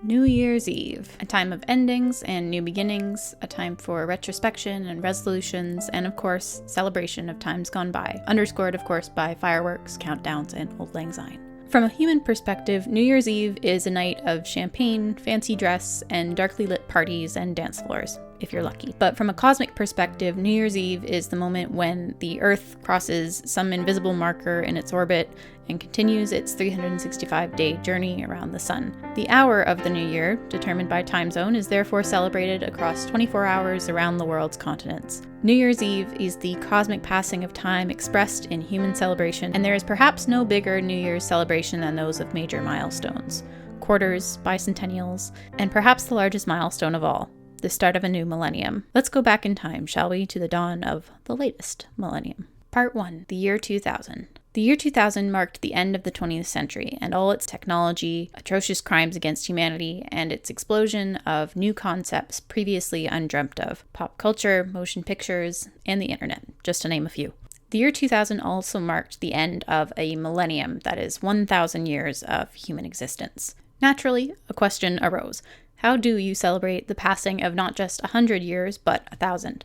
New Year's Eve, a time of endings and new beginnings, a time for retrospection and resolutions, and of course, celebration of times gone by, underscored of course by fireworks, countdowns, and Auld Lang Syne. From a human perspective, New Year's Eve is a night of champagne, fancy dress, and darkly lit parties and dance floors, if you're lucky. But from a cosmic perspective, New Year's Eve is the moment when the Earth crosses some invisible marker in its orbit and continues its 365-day journey around the sun. The hour of the new year, determined by time zone, is therefore celebrated across 24 hours around the world's continents. New Year's Eve is the cosmic passing of time expressed in human celebration, and there is perhaps no bigger New Year's celebration than those of major milestones, quarters, bicentennials, and perhaps the largest milestone of all, the start of a new millennium. Let's go back in time, shall we, to the dawn of the latest millennium. Part 1. The year 2000. The year 2000 marked the end of the 20th century and all its technology, atrocious crimes against humanity, and its explosion of new concepts previously undreamt of: pop culture, motion pictures, and the internet, just to name a few. The year 2000 also marked the end of a millennium, that is 1,000 years of human existence. Naturally, a question arose. How do you celebrate the passing of not just 100 years, but 1,000?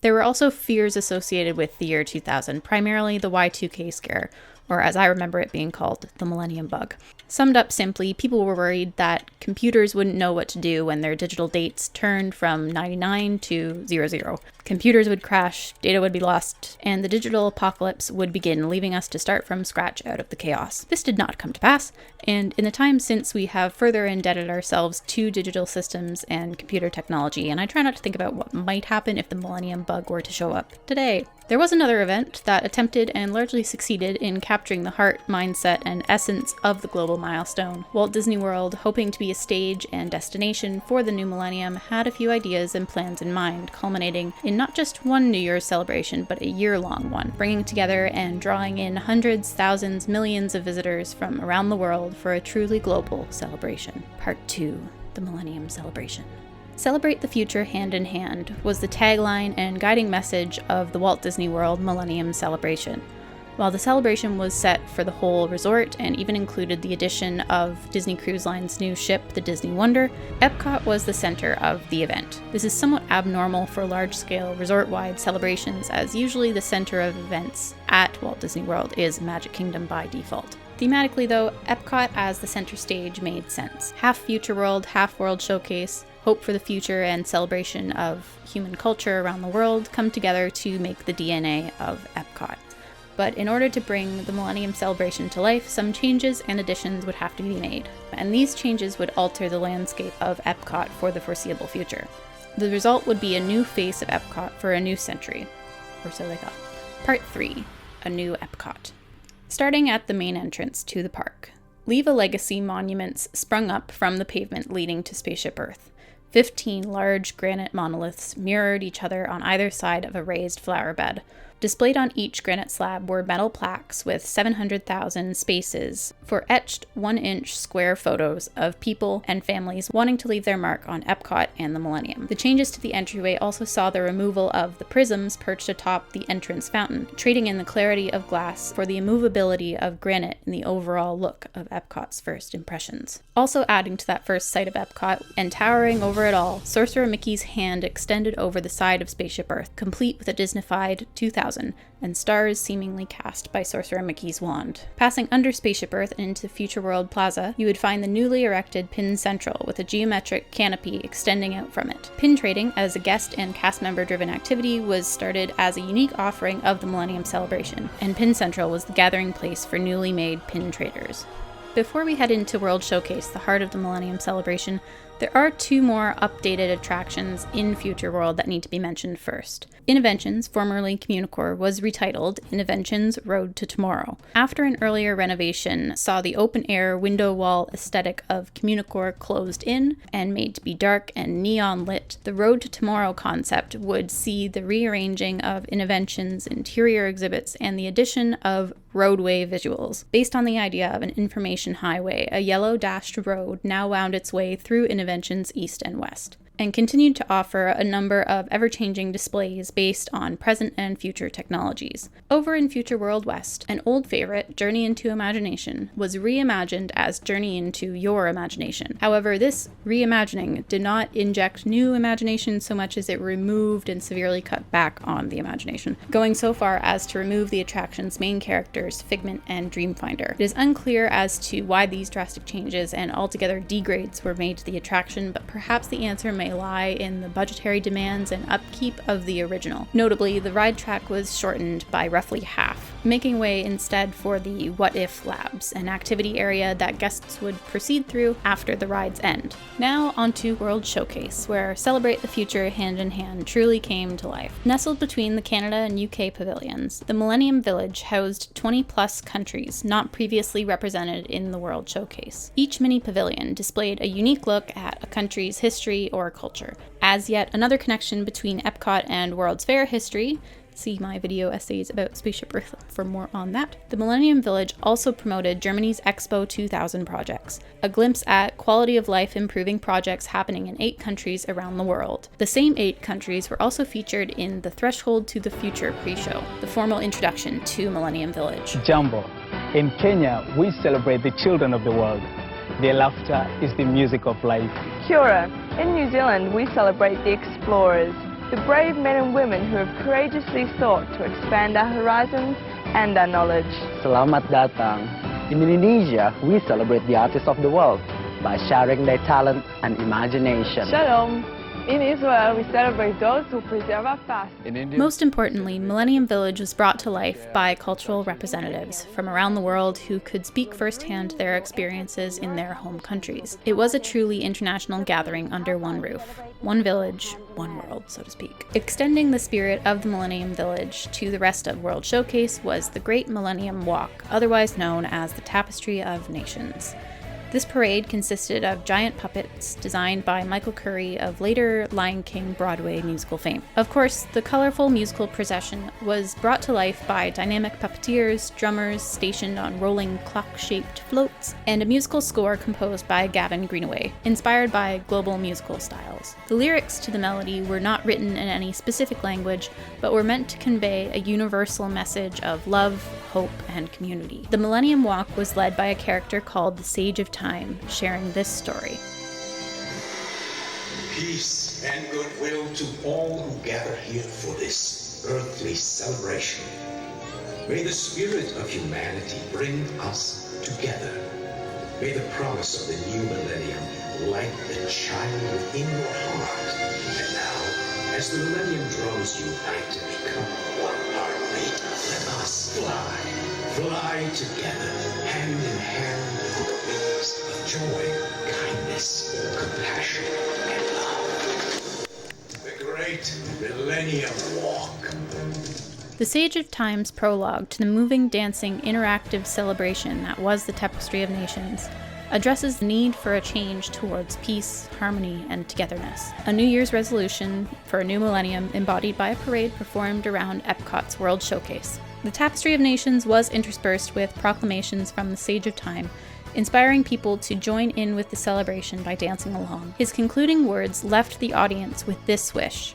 There were also fears associated with the year 2000, primarily the Y2K scare, or as I remember it being called, the Millennium Bug. Summed up simply, people were worried that computers wouldn't know what to do when their digital dates turned from 99 to 00. Computers would crash, data would be lost, and the digital apocalypse would begin, leaving us to start from scratch out of the chaos. This did not come to pass, and in the time since, we have further indebted ourselves to digital systems and computer technology, and I try not to think about what might happen if the Millennium Bug were to show up today. There was another event that attempted and largely succeeded in capturing the heart, mindset, and essence of the global milestone. Walt Disney World, hoping to be a stage and destination for the new millennium, had a few ideas and plans in mind, culminating in not just one New Year's celebration, but a year-long one, bringing together and drawing in hundreds, thousands, millions of visitors from around the world for a truly global celebration. Part 2. The Millennium Celebration. Celebrate the future hand in hand was the tagline and guiding message of the Walt Disney World Millennium Celebration. While the celebration was set for the whole resort and even included the addition of Disney Cruise Line's new ship, the Disney Wonder, Epcot was the center of the event. This is somewhat abnormal for large-scale resort-wide celebrations, as usually the center of events at Walt Disney World is Magic Kingdom by default. Thematically though, Epcot as the center stage made sense. Half Future World, half World Showcase, hope for the future and celebration of human culture around the world come together to make the DNA of Epcot. But in order to bring the Millennium Celebration to life, some changes and additions would have to be made, and these changes would alter the landscape of Epcot for the foreseeable future. The result would be a new face of Epcot for a new century, or so they thought. Part 3. A new Epcot. Starting at the main entrance to the park, Leave a Legacy monuments sprung up from the pavement leading to Spaceship Earth. 15 large granite monoliths mirrored each other on either side of a raised flower bed. Displayed on each granite slab were metal plaques with 700,000 spaces for etched 1-inch square photos of people and families wanting to leave their mark on Epcot and the Millennium. The changes to the entryway also saw the removal of the prisms perched atop the entrance fountain, trading in the clarity of glass for the immovability of granite in the overall look of Epcot's first impressions. Also adding to that first sight of Epcot, and towering over it all, Sorcerer Mickey's hand extended over the side of Spaceship Earth, complete with a Disneyfied 2000, and stars seemingly cast by Sorcerer Mickey's wand. Passing under Spaceship Earth and into Future World Plaza, you would find the newly erected Pin Central with a geometric canopy extending out from it. Pin trading, as a guest and cast member driven activity, was started as a unique offering of the Millennium Celebration, and Pin Central was the gathering place for newly made pin traders. Before we head into World Showcase, the heart of the Millennium Celebration, there are 2 more updated attractions in Future World that need to be mentioned first. Innoventions, formerly Communicore, was retitled Innoventions Road to Tomorrow. After an earlier renovation saw the open-air window wall aesthetic of Communicore closed in and made to be dark and neon lit, the Road to Tomorrow concept would see the rearranging of Innoventions' interior exhibits and the addition of roadway visuals. Based on the idea of an information highway, a yellow dashed road now wound its way through Innoventions east and west. and continued to offer a number of ever-changing displays based on present and future technologies. Over in Future World West, an old favorite, Journey into Imagination, was reimagined as Journey into Your Imagination. However, this reimagining did not inject new imagination so much as it removed and severely cut back on the imagination, going so far as to remove the attraction's main characters, Figment and Dreamfinder. It is unclear as to why these drastic changes and altogether degrades were made to the attraction, but perhaps the answer may lie in the budgetary demands and upkeep of the original. Notably, the ride track was shortened by roughly half, making way instead for the What If Labs, an activity area that guests would proceed through after the ride's end. Now onto World Showcase, where Celebrate the Future Hand in Hand truly came to life. Nestled between the Canada and UK pavilions, the Millennium Village housed 20-plus countries not previously represented in the World Showcase. Each mini pavilion displayed a unique look at a country's history or culture. As yet another connection between Epcot and World's Fair history, see my video essays about Spaceship Earth for more on that. The Millennium Village also promoted Germany's Expo 2000 projects, a glimpse at quality of life improving projects happening in 8 countries around the world. The same 8 countries were also featured in the Threshold to the Future pre-show, the formal introduction to Millennium Village. Jambo. In Kenya, we celebrate the children of the world. Their laughter is the music of life. Kia ora. In New Zealand, we celebrate the explorers, the brave men and women who have courageously sought to expand our horizons and our knowledge. Selamat datang. In Indonesia, we celebrate the artists of the world by sharing their talent and imagination. Shalom. In Israel, we celebrate those who preserve our past. Most importantly, Millennium Village was brought to life by cultural representatives from around the world who could speak firsthand their experiences in their home countries. It was a truly international gathering under one roof. One village, one world, so to speak. Extending the spirit of the Millennium Village to the rest of World Showcase was the Great Millennium Walk, otherwise known as the Tapestry of Nations. This parade consisted of giant puppets designed by Michael Curry of later Lion King Broadway musical fame. Of course, the colorful musical procession was brought to life by dynamic puppeteers, drummers stationed on rolling clock-shaped floats, and a musical score composed by Gavin Greenaway, inspired by global musical styles. The lyrics to the melody were not written in any specific language, but were meant to convey a universal message of love, hope, and community. The Millennium Walk was led by a character called the Sage of Time, sharing this story. Peace and goodwill to all who gather here for this earthly celebration. May the spirit of humanity bring us together. May the promise of the new millennium light the child within your heart. And now, as the millennium drums unite to become one heartbeat, let us fly together, hand in hand, on the wings of joy, kindness, compassion, and love. The great Millennium Walk. The Sage of Time's prologue to the moving, dancing, interactive celebration that was the Tapestry of Nations addresses the need for a change towards peace, harmony, and togetherness. A New Year's resolution for a new millennium embodied by a parade performed around Epcot's World Showcase. The Tapestry of Nations was interspersed with proclamations from the Sage of Time, inspiring people to join in with the celebration by dancing along. His concluding words left the audience with this wish: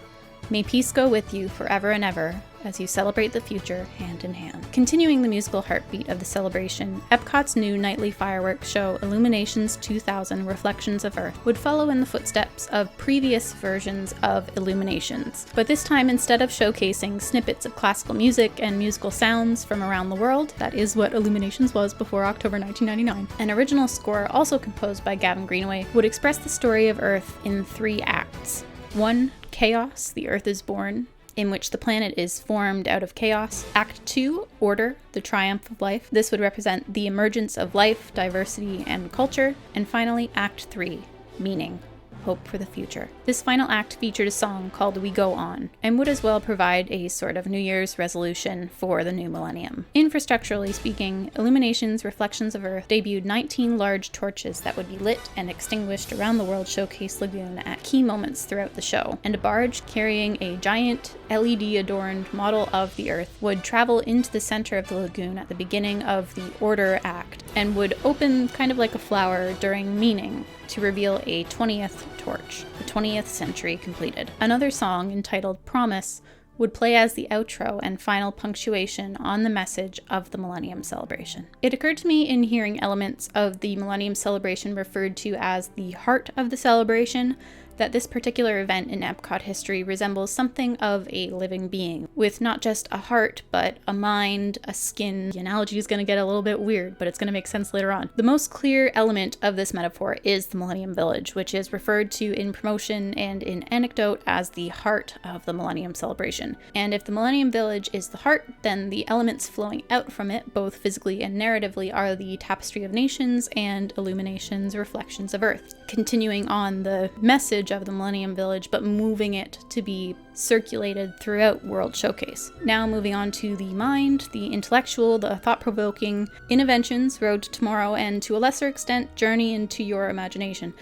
may peace go with you forever and ever as you celebrate the future hand in hand. Continuing the musical heartbeat of the celebration, Epcot's new nightly fireworks show Illuminations 2000 Reflections of Earth would follow in the footsteps of previous versions of Illuminations. But this time, instead of showcasing snippets of classical music and musical sounds from around the world, that is what Illuminations was before October 1999, an original score also composed by Gavin Greenaway would express the story of Earth in 3 acts. 1. Chaos, the Earth is born, in which the planet is formed out of chaos. Act 2, Order, the triumph of life. This would represent the emergence of life, diversity, and culture. And finally, Act 3, Meaning, hope for the future. This final act featured a song called We Go On, and would as well provide a sort of New Year's resolution for the new millennium. Infrastructurally speaking, Illuminations Reflections of Earth debuted 19 large torches that would be lit and extinguished around the World Showcase Lagoon at key moments throughout the show, and a barge carrying a giant LED-adorned model of the Earth would travel into the center of the lagoon at the beginning of the Order Act, and would open kind of like a flower during Meaning to reveal a 20th torch, the 20th century completed. Another song entitled Promise would play as the outro and final punctuation on the message of the Millennium Celebration. It occurred to me in hearing elements of the Millennium Celebration referred to as the heart of the celebration that this particular event in Epcot history resembles something of a living being, with not just a heart, but a mind, a skin. The analogy is going to get a little bit weird, but it's going to make sense later on. The most clear element of this metaphor is the Millennium Village, which is referred to in promotion and in anecdote as the heart of the Millennium Celebration. And if the Millennium Village is the heart, then the elements flowing out from it, both physically and narratively, are the Tapestry of Nations and Illuminations, Reflections of Earth. Continuing on the message of the Millennium Village, but moving it to be circulated throughout World Showcase. Now moving on to the mind, the intellectual, the thought-provoking, Innoventions, Road to Tomorrow, and to a lesser extent, Journey into Your Imagination.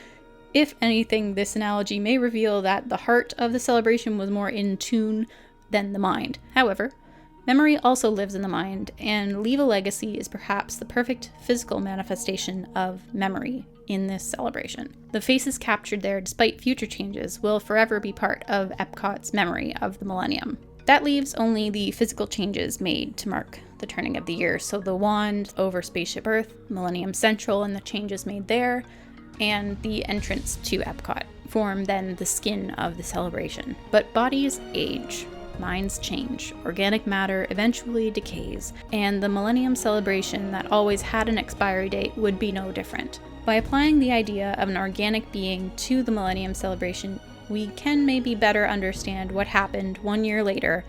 If anything, this analogy may reveal that the heart of the celebration was more in tune than the mind. However, memory also lives in the mind, and Leave a Legacy is perhaps the perfect physical manifestation of memory in this celebration. The faces captured there, despite future changes, will forever be part of Epcot's memory of the millennium. That leaves only the physical changes made to mark the turning of the year, so the wand over Spaceship Earth, Millennium Central and the changes made there, and the entrance to Epcot form then the skin of the celebration. But bodies age. Minds change, organic matter eventually decays, and the Millennium Celebration that always had an expiry date would be no different. By applying the idea of an organic being to the Millennium Celebration, we can maybe better understand what happened 1 year later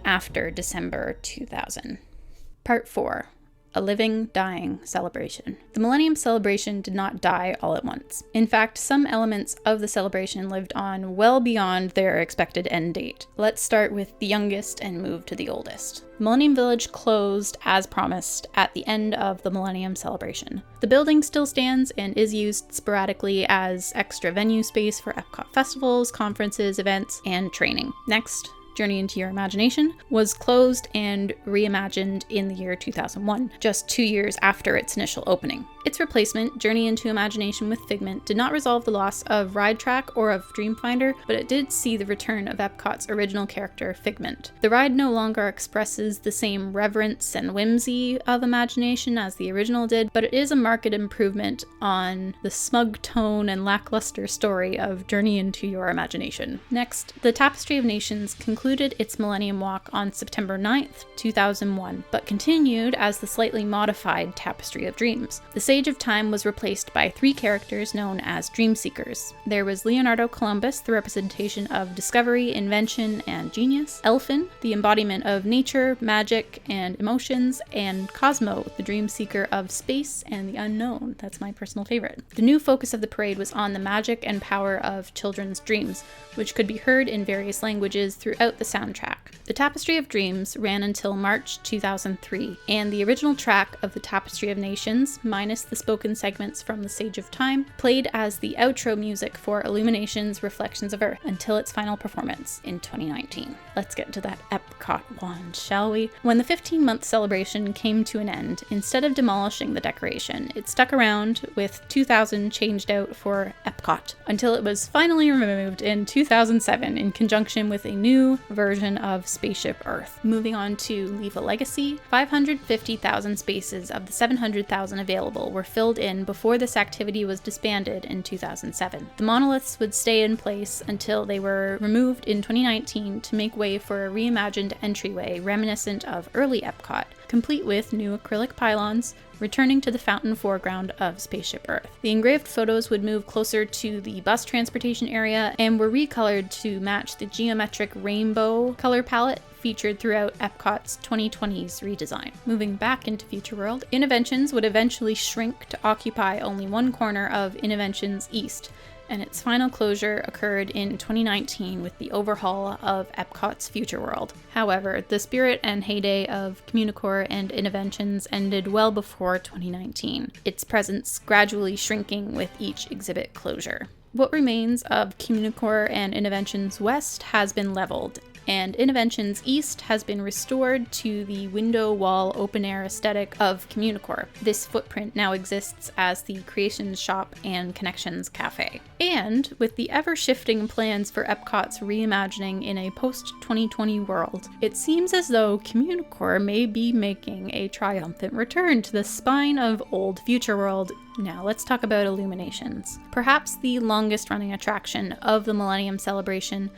after December 2000. Part 4. A living, dying celebration. The Millennium Celebration did not die all at once. In fact, some elements of the celebration lived on well beyond their expected end date. Let's start with the youngest and move to the oldest. The Millennium Village closed, as promised, at the end of the Millennium Celebration. The building still stands and is used sporadically as extra venue space for Epcot festivals, conferences, events, and training. Next, Journey into Your Imagination was closed and reimagined in the year 2001, just 2 years after its initial opening. Its replacement, Journey into Imagination with Figment, did not resolve the loss of Ride Track or of Dreamfinder, but it did see the return of Epcot's original character, Figment. The ride no longer expresses the same reverence and whimsy of Imagination as the original did, but it is a marked improvement on the smug tone and lackluster story of Journey into Your Imagination. Next, the Tapestry of Nations concluded its Millennium Walk on September 9th, 2001, but continued as the slightly modified Tapestry of Dreams. The Sage of Time was replaced by 3 characters known as Dream Seekers. There was Leonardo Columbus, the representation of discovery, invention, and genius; Elfin, the embodiment of nature, magic, and emotions; and Cosmo, the dream seeker of space and the unknown. That's my personal favorite. The new focus of the parade was on the magic and power of children's dreams, which could be heard in various languages throughout the soundtrack. The Tapestry of Dreams ran until March 2003, and the original track of the Tapestry of Nations, minus the spoken segments from the Sage of Time, played as the outro music for Illuminations, Reflections of Earth, until its final performance in 2019. Let's get to that Epcot wand, shall we? When the 15-month celebration came to an end, instead of demolishing the decoration, it stuck around with 2000 changed out for Epcot, until it was finally removed in 2007 in conjunction with a new version of Spaceship Earth. Moving on to Leave a Legacy, 550,000 spaces of the 700,000 available were filled in before this activity was disbanded in 2007. The monoliths would stay in place until they were removed in 2019 to make way for a reimagined entryway reminiscent of early Epcot, complete with new acrylic pylons, returning to the fountain foreground of Spaceship Earth. The engraved photos would move closer to the bus transportation area and were recolored to match the geometric rainbow color palette featured throughout Epcot's 2020's redesign. Moving back into Future World, Innoventions would eventually shrink to occupy only one corner of Innoventions East, and its final closure occurred in 2019 with the overhaul of Epcot's Future World. However, the spirit and heyday of Communicore and Innoventions ended well before 2019, its presence gradually shrinking with each exhibit closure. What remains of Communicore and Innoventions West has been leveled, and Innoventions East has been restored to the window wall open air aesthetic of Communicore. This footprint now exists as the Creations Shop and Connections Cafe. And with the ever-shifting plans for Epcot's reimagining in a post-2020 world, it seems as though Communicore may be making a triumphant return to the spine of old Future World. Now let's talk about Illuminations. Perhaps the longest-running attraction of the Millennium Celebration,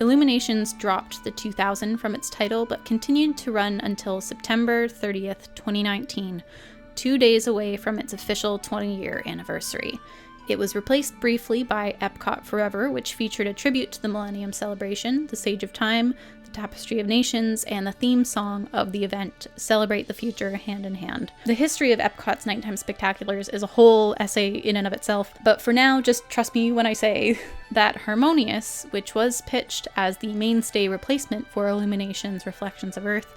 Illuminations dropped the 2000 from its title but continued to run until September 30th, 2019, 2 days away from its official 20-year anniversary. It was replaced briefly by Epcot Forever, which featured a tribute to the Millennium Celebration, the Sage of Time, the Tapestry of Nations, and the theme song of the event, Celebrate the Future Hand in Hand. The history of Epcot's nighttime spectaculars is a whole essay in and of itself, but for now, just trust me when I say that Harmonious, which was pitched as the mainstay replacement for Illuminations' Reflections of Earth,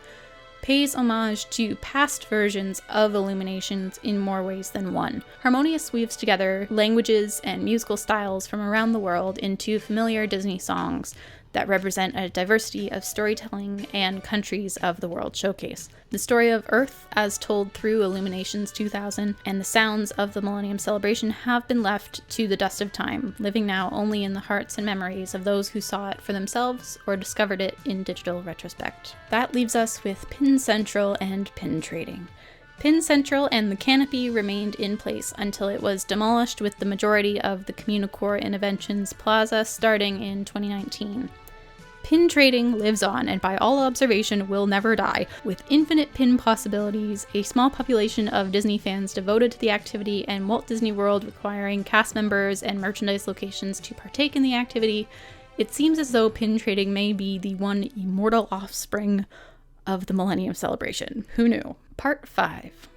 pays homage to past versions of Illuminations in more ways than one. Harmonious weaves together languages and musical styles from around the world into familiar Disney songs that represent a diversity of storytelling and countries of the World Showcase. The story of Earth, as told through Illuminations 2000, and the sounds of the Millennium Celebration have been left to the dust of time, living now only in the hearts and memories of those who saw it for themselves or discovered it in digital retrospect. That leaves us with Pin Central and pin trading. Pin Central and the canopy remained in place until it was demolished, with the majority of the Communicore Innoventions Plaza starting in 2019. Pin trading lives on, and by all observation will never die. With infinite pin possibilities, a small population of Disney fans devoted to the activity, and Walt Disney World requiring cast members and merchandise locations to partake in the activity, it seems as though pin trading may be the one immortal offspring of the Millennium Celebration. Who knew? Part 5.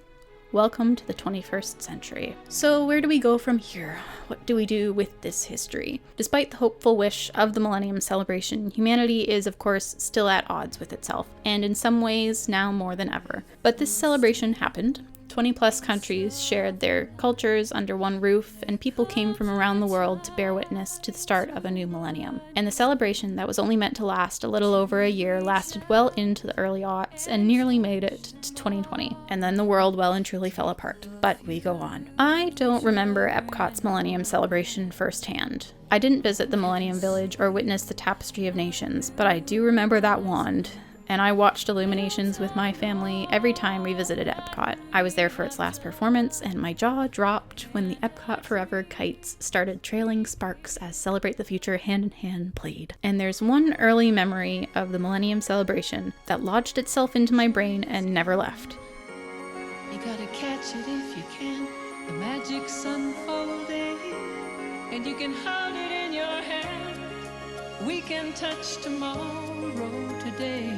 Welcome to the 21st century. So where do we go from here? What do we do with this history? Despite the hopeful wish of the Millennium Celebration, humanity is of course still at odds with itself, and in some ways now more than ever. But this celebration happened. 20 plus countries shared their cultures under one roof, and people came from around the world to bear witness to the start of a new millennium. And the celebration that was only meant to last a little over a year lasted well into the early aughts and nearly made it to 2020. And then the world well and truly fell apart. But we go on. I don't remember Epcot's Millennium Celebration firsthand. I didn't visit the Millennium Village or witness the Tapestry of Nations, but I do remember that wand. And I watched Illuminations with my family every time we visited Epcot. I was there for its last performance, and my jaw dropped when the Epcot Forever kites started trailing sparks as Celebrate the Future Hand in Hand played. And there's one early memory of the Millennium Celebration that lodged itself into my brain and never left. You gotta catch it if you can, the magic's unfolding, and you can hold it in your hand. We can touch tomorrow today.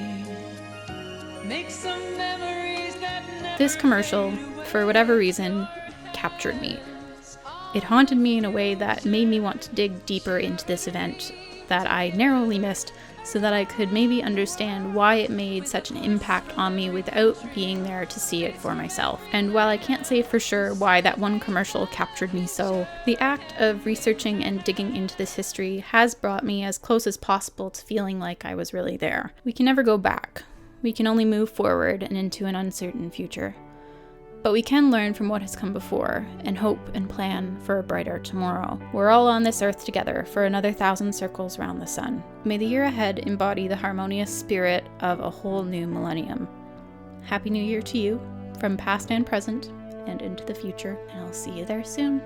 Make some memories that never. This commercial, for whatever reason, captured me. It haunted me in a way that made me want to dig deeper into this event that I narrowly missed, so that I could maybe understand why it made such an impact on me without being there to see it for myself. And while I can't say for sure why that one commercial captured me so, the act of researching and digging into this history has brought me as close as possible to feeling like I was really there. We can never go back. We can only move forward and into an uncertain future. But we can learn from what has come before, and hope and plan for a brighter tomorrow. We're all on this earth together for another 1,000 circles round the sun. May the year ahead embody the harmonious spirit of a whole new millennium. Happy New Year to you, from past and present, and into the future, and I'll see you there soon.